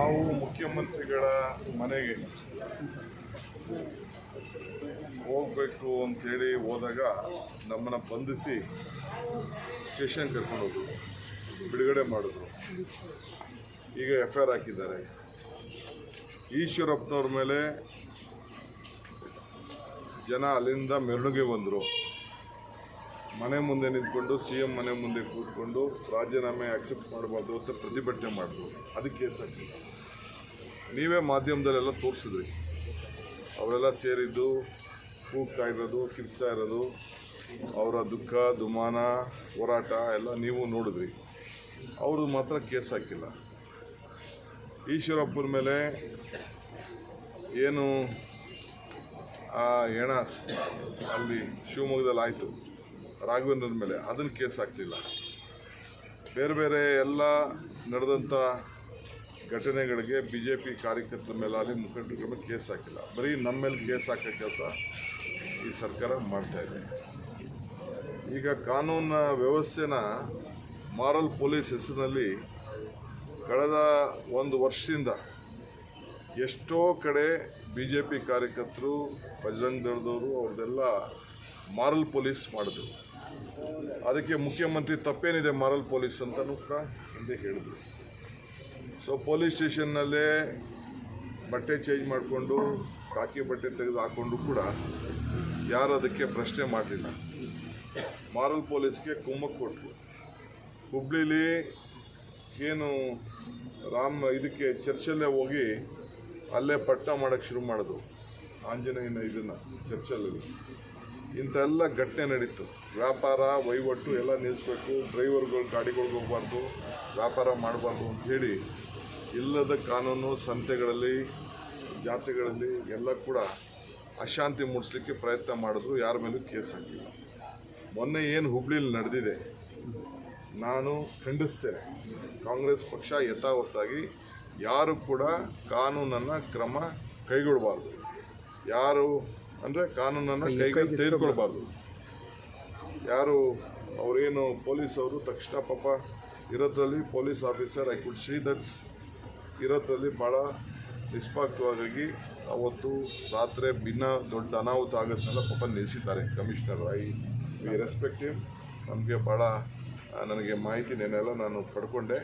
ನಾವು ಮುಖ್ಯಮಂತ್ರಿಗಳ ಮನೆಗೆ ಹೋಗಬೇಕು ಅಂಥೇಳಿ ಹೋದಾಗ ನಮ್ಮನ್ನು ಬಂಧಿಸಿ ಸ್ಟೇಷನ್ ಕರ್ಕೊಂಡೋದ್ರು, ಬಿಡುಗಡೆ ಮಾಡಿದ್ರು. ಈಗ FIR ಹಾಕಿದ್ದಾರೆ. ಈಶ್ವರಪ್ಪನವ್ರ ಮೇಲೆ ಜನ ಅಲ್ಲಿಂದ ಮೆರವಣಿಗೆ ಬಂದರು. ಮನೆ ಮುಂದೆ ನಿಂತ್ಕೊಂಡು CM ಮನೆ ಮುಂದೆ ಕೂತ್ಕೊಂಡು ರಾಜೀನಾಮೆ ಆಕ್ಸೆಪ್ಟ್ ಮಾಡಬಾರ್ದು ಅಂತ ಪ್ರತಿಭಟನೆ ಮಾಡಿದ್ರು. ಅದಕ್ಕೆ ಕೇಸ್ ಹಾಕಿಲ್ಲ. ನೀವೇ ಮಾಧ್ಯಮದಲ್ಲೆಲ್ಲ ತೋರಿಸಿದ್ರಿ. ಅವರೆಲ್ಲ ಸೇರಿದ್ದು ಕೂಗ್ತಾ ಇರೋದು, ಕಿರ್ಚ್ತಾ ಇರೋದು, ಅವರ ದುಃಖ ದುಮಾನ ಹೋರಾಟ ಎಲ್ಲ ನೀವು ನೋಡಿದ್ರಿ. ಅವ್ರದ್ದು ಮಾತ್ರ ಕೇಸ್ ಹಾಕಿಲ್ಲ. ಈಶ್ವರಪ್ಪನ ಮೇಲೆ ಏನು ಹೆಣ ಅಲ್ಲಿ ಶಿವಮೊಗ್ಗದಲ್ಲಿ ಆಯಿತು, ರಾಘವೇಂದ್ರನ ಮೇಲೆ ಅದನ್ನು ಕೇಸ್ ಹಾಕಲಿಲ್ಲ. ಬೇರೆ ಬೇರೆ ಎಲ್ಲ ನಡೆದಂಥ ಘಟನೆಗಳಿಗೆ BJP ಕಾರ್ಯಕರ್ತರ ಮೇಲೆ ಅಲ್ಲಿ ಮುಖಂಡರ ಮೇಲೆ ಕೇಸ್ ಹಾಕಿಲ್ಲ. ಬರೀ ನಮ್ಮ ಮೇಲೆ ಕೇಸ್ ಹಾಕೋ ಕೆಲಸ ಈ ಸರ್ಕಾರ ಮಾಡ್ತಾಯಿದೆ. ಈಗ ಕಾನೂನಿನ ವ್ಯವಸ್ಥೆನ ಮಾರಲ್ ಪೊಲೀಸ್ ಹೆಸರಿನಲ್ಲಿ ಕಳೆದ ಒಂದು ವರ್ಷದಿಂದ ಎಷ್ಟೋ ಕಡೆ BJP ಕಾರ್ಯಕರ್ತರು, ಬಜರಂಗ ದಳದವರು ಅವ್ರದ್ದೆಲ್ಲ ಮಾರಲ್ ಪೊಲೀಸ್ ಮಾಡಿದ್ರು. ಅದಕ್ಕೆ ಮುಖ್ಯಮಂತ್ರಿ ತಪ್ಪೇನಿದೆ ಮಾರಲ್ ಪೊಲೀಸ್ ಅಂತಲೂ ಕೂಡ ಹಿಂದೆ ಹೇಳಿದ್ರು. ಸೊ ಪೊಲೀಸ್ ಸ್ಟೇಷನ್ನಲ್ಲೇ ಬಟ್ಟೆ ಚೇಂಜ್ ಮಾಡಿಕೊಂಡು ಕಾಕಿ ಬಟ್ಟೆ ತೆಗೆದು ಹಾಕ್ಕೊಂಡು ಕೂಡ ಯಾರು ಅದಕ್ಕೆ ಪ್ರಶ್ನೆ ಮಾಡಲಿಲ್ಲ. ಮಾರಲ್ ಪೊಲೀಸ್ಗೆ ಕುಮ್ಮಕ್ಕು ಕೊಟ್ಟರು. ಹುಬ್ಳಿಲಿ ಏನು ಇದಕ್ಕೆ ಚರ್ಚಲ್ಲೇ ಹೋಗಿ ಅಲ್ಲೇ ಪಟ್ಟ ಮಾಡೋಕ್ಕೆ ಶುರು ಮಾಡಿದ್ರು. ಆಂಜನೇಯನ ಇದನ್ನು ಚರ್ಚಲ್ಲಿ ಇಂಥೆಲ್ಲ ಘಟನೆ ನಡೀತು. ವ್ಯಾಪಾರ ವಹಿವಾಟು ಎಲ್ಲ ನಿಲ್ಲಿಸ್ಬೇಕು, ಡ್ರೈವರ್ಗಳು ಗಾಡಿಗಳಿಗೆ ಹೋಗಬಾರ್ದು, ವ್ಯಾಪಾರ ಮಾಡಬಾರ್ದು ಅಂಥೇಳಿ ಇಲ್ಲದ ಕಾನೂನು ಸಂತೆಗಳಲ್ಲಿ ಜಾತ್ರೆಗಳಲ್ಲಿ ಎಲ್ಲ ಕೂಡ ಅಶಾಂತಿ ಮೂಡಿಸ್ಲಿಕ್ಕೆ ಪ್ರಯತ್ನ ಮಾಡಿದ್ರು. ಯಾರ ಮೇಲೂ ಕೇಸ್ ಹಾಕಿಲ್ಲ. ಮೊನ್ನೆ ಏನು ಹುಬ್ಳಿಲಿ ನಡೆದಿದೆ ನಾನು ಖಂಡಿಸ್ತೇನೆ. ಕಾಂಗ್ರೆಸ್ ಪಕ್ಷ ಯಥಾವತ್ತಾಗಿ ಯಾರು ಕೂಡ ಕಾನೂನನ್ನು ಕ್ರಮ ಕೈಗೊಳ್ಳಬಾರ್ದು. ಯಾರು ಅಂದರೆ ಕಾನೂನನ್ನು ತೆಗೆದುಕೊಳ್ಬಾರ್ದು. ಯಾರು ಅವರೇನು ಪೊಲೀಸವರು ತಕ್ಷಣ ಪಾಪ ಇರೋದ್ರಲ್ಲಿ police officer I could see that ಇರೋದ್ರಲ್ಲಿ ಭಾಳ ನಿಷ್ಪಕ್ಷವಾಗಿ ಅವತ್ತು ರಾತ್ರಿ ದೊಡ್ಡ ಅನಾಹುತ ಆಗೋದನ್ನೆಲ್ಲ ಪಾಪ ನಿಲ್ಲಿಸಿದ್ದಾರೆ ಕಮಿಷನರ್. We respect him. ನಮಗೆ ಭಾಳ ನನಗೆ ಮಾಹಿತಿ ನೆನೆಲ್ಲ ನಾನು ಪಡ್ಕೊಂಡೆ.